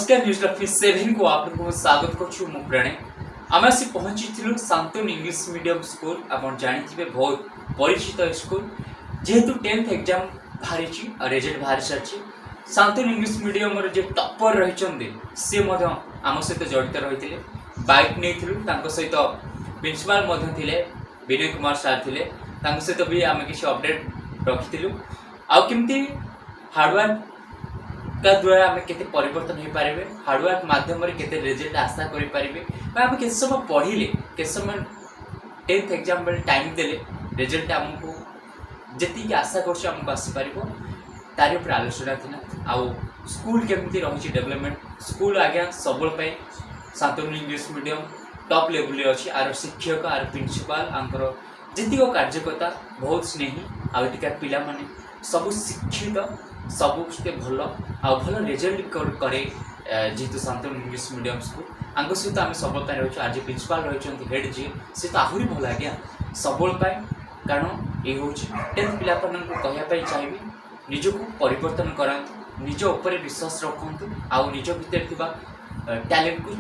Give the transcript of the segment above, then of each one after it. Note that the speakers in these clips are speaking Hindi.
नमस्कार न्यूज लक्ष्मी 7 को आपको स्वागत करूँ मु प्रणय आम आसी पहुंची शांतन इंग्लिश मीडियम स्कूल आप जानते बहुत परिचित स्कूल जेहेतु 10th एग्जाम बाहरी रिजल्ट बाहरी सारी शांतन इंग्लिश मीडियम जो टपर रही सी आम सहित जड़ित रही है बाइक नहीं सहित प्रिंसिपाल विनय कुमार सार थे सहित भी आम किसी अपडेट रखी आमती हार्डवर्क का द्वारा आम के परिवर्तन हो पारे हार्डवर्क मध्यम के रिजल्ट आशा करें आम के समय पढ़ले के समय 10th एग्जाम बेले टाइम देले रिजल्ट आमको जी आशा करमको आसीपर तार उपर आलोचना था आउ स्कूल केमती रही डेवलपमेंट स्कूल आज्ञा सब Shantanu English medium top level अच्छी आर शिक्षक आर प्रिंसिपाल आंकर जी कार्यकर्ता बहुत स्नेही आटिका पिला माने सब शिक्षित सबसे भल आ भल रिजल्ट करे जेहेतु शांतनु इंग्लिश मीडियम स्कूल आंक सहित आम सब रही आज प्रिंसिपाल रही हेड जी सी तो आहरी भल आज्ञा सब कारण ये हूँ 10th पिला कहवाई चाहिए निजक परिवर्तन करातु निज उपर विश्वास रखु आउ निज भितर टैलेंट को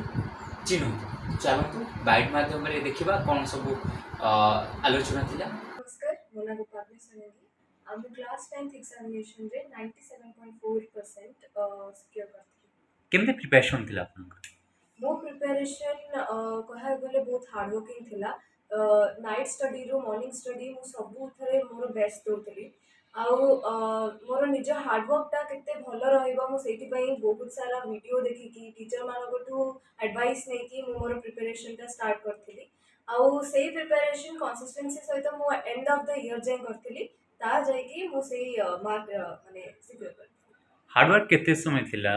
चिन्हतु चलतु बाइट मध्यम देखा कौन सब आलोचना थिला। नमस्कार मो ना गोपाल सोनेगी आम क्लास 10th एग्जामिनेशन रे 97.4% सिक्योर करथि केमते प्रिपरेशन थिला आपनकर मो प्रिपरेशन कहा गले बहुत हार्ड वर्किंग थिला नाइट स्टडी रो मॉर्निंग स्टडी मु सबु थरे मोर बेस्ट दोतली आउ मोर निज हार्ड वर्क टा केते भलो रहइबा मु सेति पई बहुत सारा वीडियो देखि कि टीचर मानकटू एडवाइस नै कि मु मोर प्रिपरेशन टा स्टार्ट करथिली आउ सेही प्रिपरेशन कंसिस्टेंसी सहित मु एंड ऑफ द ईयर जाय करथिली ता जाय कि मु सेही मार्क माने सिक्योर करथिली। हार्ड वर्क केते समय थिला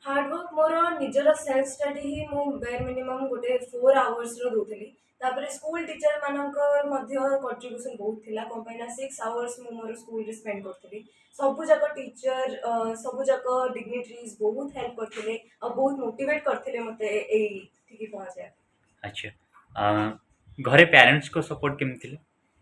हार्डवर्क मोर निजर सेल्फ स्टडी ही मु बेर मिनिमम गोटे 4 आवर्स रो दोथली तापर स्कूल टीचर मानकर मध्य कंट्रीब्यूशन बहुत थिला कंपाइना 6 आवर्स मु मोर स्कूल रे स्पेंड करथली सबु जक टीचर सबु जक डिग्निटरीज बहुत हेल्प करथिले और बहुत मोटिवेट करथिले मते एई ठिकी पहुंचे। अच्छा घरे पेरेंट्स को सपोर्ट केम थिला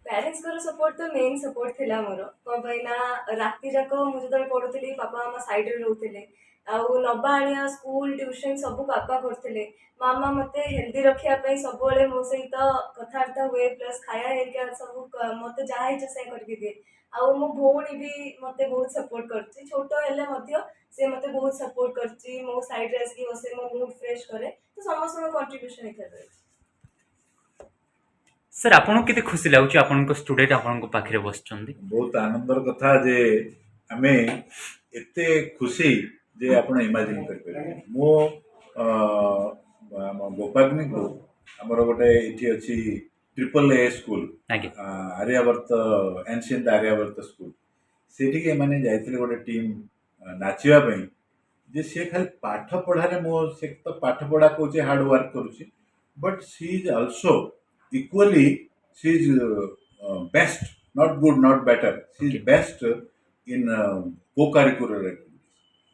पेरेंट्स को सपोर्ट तो मेन सपोर्ट थिला मोर कंपाइना राति जाक मु जदर पढुथली पापा मामा साइड रे रहउथिले आउ नबा आनिया स्कूल ट्यूशन सब पापा करथिले मामा मते हेल्दी रखिया पई सब बेले मो सहित कथार्था हुए प्लस खाया हेरिका सब मते जहा इच्छा से करके दिए आउ मो भौणी भी मते बहुत सपोर्ट करछि छोटो हेले मध्य से मते बहुत सपोर्ट करछि मो साइड रे आसी बसे मो मूड फ्रेश करे तो समस्त नो कंट्रीब्यूशन एकर सर आपन केते खुशी लागुची आपन को स्टूडेंट आपन को पाखरे बसचंदी बहुत आनंदर कथा जे आमे एते खुशी जे आपण इमेजिन कर पारे मो गोपाग्नि को हमर गोटे इठी अछि triple A school Aryavarta ancient Aryavarta school सेठी के माने जाइतिले गोटे टीम नाचिया पई जे से खाली पाठ पढ़ारे मो से तो पाठ पढ़ा कोचे हार्ड वर्क करूची but she is also equally she is best not good not better she is best in co-curricular activities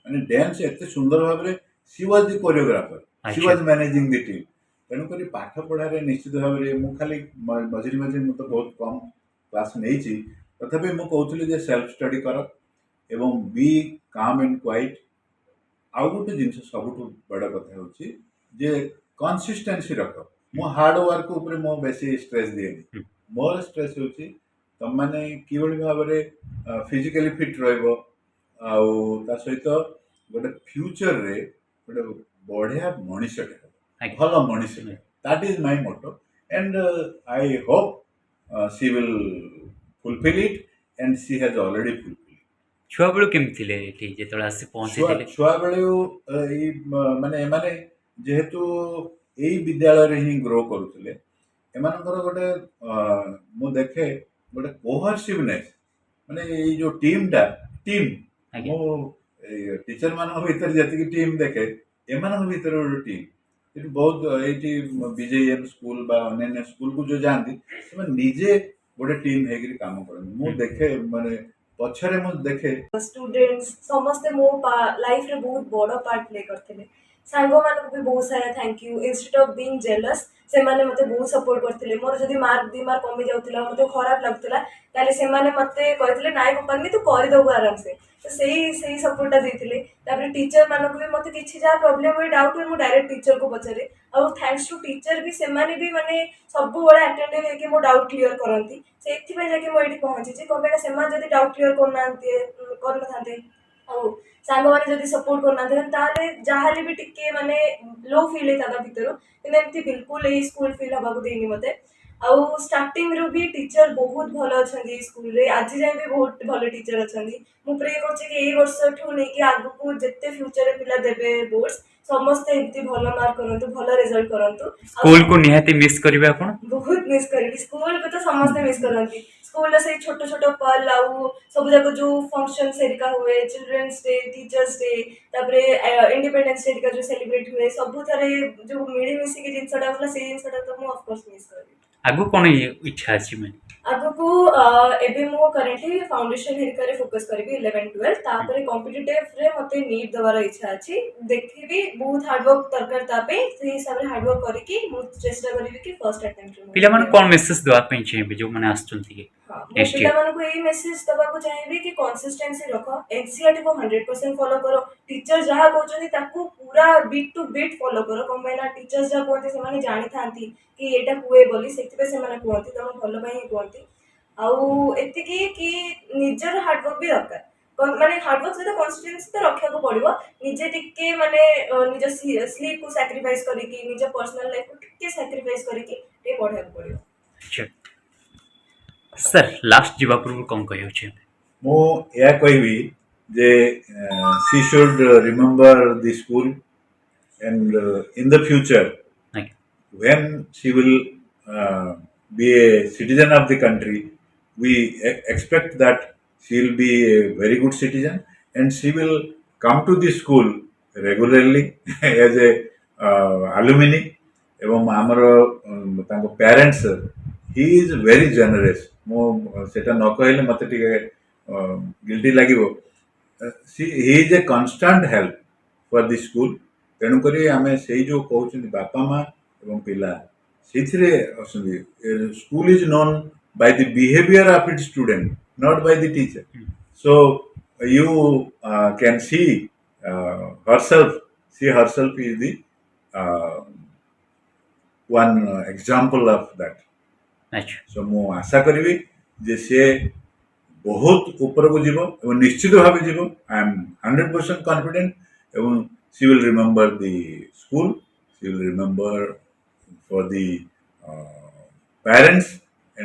and dance एते सुंदर भाव रे she was the choreographer she was managing the team तेणु करी पाठ पढ़ारे निश्चित भाव रे मु खाली मझिरी मझिरी मु तो बहुत कम क्लास नै छी तथापि मु कहउतली जे सेल्फ स्टडी कर एवं बी काम एंड क्वाइट आउ गोटे जिनस सबुठु बड़ कथा होची जे कंसिस्टेंसी रख मो हार्ड वर्क ऊपर मो बेसी स्ट्रेस दिए मोर स्ट्रेस होची तुम माने किबळी भाव रे फिजिकली फिट रहइबो आउ ता सहित गोटे फ्यूचर रे गोटे बढ़िया मनुष्य भल मनुष्य that is my motto and I hope she will fulfil it and she has already fulfil छुआ बेलु केम थिले एठी जेतला आसी पहुंचे थिले छुआ बेलु ई माने जेहेतु यही विद्यालय रे ही ग्रो करुले एमानकर गोटे मु देखे गोटे कोहर्सिवनेस माने ये जो टीम मु टीचर मान भीतर जति टीम देखे एमान भीतर गोटे टीम ये बहुत ये बीजेएम स्कूल बा अन्य स्कूल को जो जानती से निजे गोटे टीम हेगिरी काम करन मु देखे माने पछरे मु देखे स्टूडेंट्स समस्त मो लाइफ रे बहुत बड़ पार्ट प्ले करथिले ସାଙ୍ଗମାନଙ୍କୁ ବି ବହୁତ ସାରା thank you instead of being jealous ସେମାନେ ମୋତେ ବହୁତ ସପୋର୍ଟ କରିଥିଲେ ମୋର ଯଦି ମାର୍କ 2 ମାର୍କ କମି ଯାଉଥିଲା ମୋତେ ଖରାପ ଲାଗୁଥିଲା ତାହେଲେ ସେମାନେ ମୋତେ କହିଥିଲେ ନାଇଁ କମ୍ପାନୀ ତୁ କରିଦେବୁ ଆରାମସେ ତ ସେଇ ସପୋର୍ଟଟା ଦେଇଥିଲେ ତାପରେ ଟିଚର ମାନଙ୍କୁ ବି ମୋତେ କିଛି ଯାହା ପ୍ରୋବ୍ଲେମ୍ ହୁଏ ଡାଉଟ୍ ହୁଏ ମୁଁ ଡାଇରେକ୍ଟ ଟିଚରକୁ ପଚାରେ ଆଉ ଥ୍ୟାଙ୍କ୍ସ ଟୁ ଟିଚର ବି ସେମାନେ ବି ମାନେ ସବୁବେଳେ ଆଟେଣ୍ଡିଂ ହେଇକି ମୋ ଡାଉଟ୍ କ୍ଲିୟର କରନ୍ତି ସେଇଥିପାଇଁ ଯାଇକି ମୁଁ ଏଇଠି ପହଞ୍ଚିଛି କ'ଣ ପାଇଁ ନା ସେମାନେ ଯଦି ଡାଉଟ୍ କ୍ଲିୟର କରିନଥାନ୍ତେ ଆଉ ସାଙ୍ଗମାନେ ଯଦି ସପୋର୍ଟ କରୁନାହାନ୍ତି ତାହେଲେ ଯାହାହେଲେ ବି ଟିକେ ମାନେ ଲୋ ଫିଲ୍ ହେଇଥାନ୍ତା ଭିତରୁ କିନ୍ତୁ ଏମିତି ବିଲକୁଲ ଏଇ ସ୍କୁଲ ଫିଲ୍ ହବାକୁ ଦେଇନି ମୋତେ ଆଉ ଷ୍ଟାର୍ଟିଂରୁ ବି ଟିଚର ବହୁତ ଭଲ ଅଛନ୍ତି ଏଇ ସ୍କୁଲରେ ଆଜି ଯାଏଁ ବି ବହୁତ ଭଲ ଟିଚର ଅଛନ୍ତି ମୁଁ ପ୍ରେ କରୁଛି କି ଏଇ ବର୍ଷଠୁ ନେଇକି ଆଗକୁ ଯେତେ ଫ୍ୟୁଚରରେ ପିଲା ଦେବେ ବୋର୍ଡସ୍ ସମସ୍ତେ ଏମିତି ଭଲ ମାର୍କ କରନ୍ତୁ ଭଲ ରେଜଲ୍ଟ କରନ୍ତୁ ଆଉ ସ୍କୁଲ କୁ ନିହାତି ମିସ୍ କରିବେ ଆପଣ। ବହୁତ ମିସ୍ କରିବି ସ୍କୁଲକୁ ତ ସମସ୍ତେ ମିସ୍ କରନ୍ତି ସ୍କୁଲର ସେଇ ଛୋଟ ଛୋଟ ପଲ୍ ଆଉ ସବୁ ଯାକ ଯୋଉ ଫଙ୍କସନ୍ ହେରିକା ହୁଏ ଚିଲଡ୍ରେନ୍ସ ଡେ ଟିଚର୍ସ ଡେ ତାପରେ ଇଣ୍ଡିପେଣ୍ଡେନ୍ସ ଡେ ହେରିକା ଯୋଉ ସେଲିବ୍ରେଟ୍ ହୁଏ ସବୁଥିରେ ଯୋଉ ମିଳିମିଶିକି ଜିନିଷଟା ହଉଥିଲା ସେଇ ଜିନିଷଟା ତ ମୁଁ ଅଫକୋର୍ସ ମିସ୍ କରିବି ଆଗକୁ କଣ ଇଚ୍ଛା ଅଛି ମାନେ? ଆଗକୁ ଏବେ ମୁଁ କରେଣ୍ଟଲି ଫାଉଣ୍ଡେସନ ହେରିକାରେ ଫୋକସ୍ କରିବି 11-12 ତାପରେ କମ୍ପିଟିଟିଭରେ ମୋତେ ନିଟ୍ ଦେବାର ଇଚ୍ଛା ଅଛି ଦେଖିବି ବହୁତ ହାର୍ଡୱାର୍କ ଦରକାର ତା ପାଇଁ ସେଇ ହିସାବରେ ହାର୍ଡୱାର୍କ କରିକି ମୁଁ ଚେଷ୍ଟା କରିବି କି ଫର୍ଷ୍ଟ ଆଟେମ୍ପ୍ଟରେ ପିଲାମାନେ କଣ ମେସେଜ ଦେବା ପାଇଁ ଚାହିଁବେ ଯୋଉମାନେ ଆସୁଛନ୍ତି କି ହଁ ମୁଁ ନେକ୍ସଟ ଇୟର? ପିଲାମାନଙ୍କୁ ଏଇ ମେସେଜ ଦେବାକୁ ଚାହିଁବି କି କନସିଷ୍ଟେନ୍ସି ରଖ ଏନସିଆରଟିକୁ 100% ଫଲୋ କର ଟିଚର ଯାହା କହୁଛନ୍ତି ତାକୁ ପୁରା ବିଟ୍ ଟୁ ବିଟ୍ ଫଲୋ କର କ'ଣ ପାଇଁ ନା ଟିଚର୍ସ ଯାହା କୁହନ୍ତି ସେମାନେ ଜାଣିଥାନ୍ତି କି ଏଇଟା ହୁଏ ବୋଲି ସେଥିପାଇଁ ସେମାନେ କୁହନ୍ତି ତମ ଭଲ ପାଇଁ ହିଁ କୁହନ୍ତି ଆଉ ଏତିକି କି ନିଜର ହାର୍ଡୱାର୍କ ବି ଦରକାର ମାନେ ହାର୍ଡୱାର୍କ ସହିତ କନସିଷ୍ଟେନ୍ସି ତ ରଖିବାକୁ ପଡ଼ିବ ନିଜେ ଟିକେ ମାନେ ନିଜ ସ୍ଲିପକୁ ସାକ୍ରିଫାଇସ୍ କରିକି ନିଜ ପର୍ସନାଲ ଲାଇଫକୁ ଟିକେ ସାକ୍ରିଫାଇସ୍ କରିକି ଟିକେ ପଢ଼ିବାକୁ ପଡ଼ିବ ଆଚ୍ଛା ସାର୍ ଲାଷ୍ଟ ଯିବା ପୂର୍ବରୁ କଣ କହିବାକୁ ଚାହିଁବେ? ମୁଁ ଏହା କହିବି ଯେ she should remember the school and in the future ଆଜ୍ଞା when she will be a citizen of the country, we expect that she will be a very good citizen and she will come to the school regularly as a alumni ଏବଂ ଆମର ତାଙ୍କ ପ୍ୟାରେଣ୍ଟସ୍ ହି ଇଜ୍ ଭେରି ଜେନେରସ୍ ମୁଁ ସେଇଟା ନ କହିଲେ ମୋତେ ଟିକେ ଗିଲ୍ଟି ଲାଗିବ he is a constant help for the school ତେଣୁକରି ଆମେ ସେଇ ଯେଉଁ କହୁଛନ୍ତି ବାପା ମା ଏବଂ ପିଲା ସେଇଥିରେ ଅଛନ୍ତି school is known by the behavior of its student, not by the teacher. So you can see herself. She herself is the one example of that. ଆଚ୍ଛା So ମୁଁ ଆଶା କରିବି ଯେ ସେ ବହୁତ ଉପରକୁ ଯିବ ଏବଂ ନିଶ୍ଚିତ ଭାବେ ଯିବ ଆଇ ଏମ୍ 100% କନଫିଡେଣ୍ଟ ଏବଂ she will remember the school, she will remember for the parents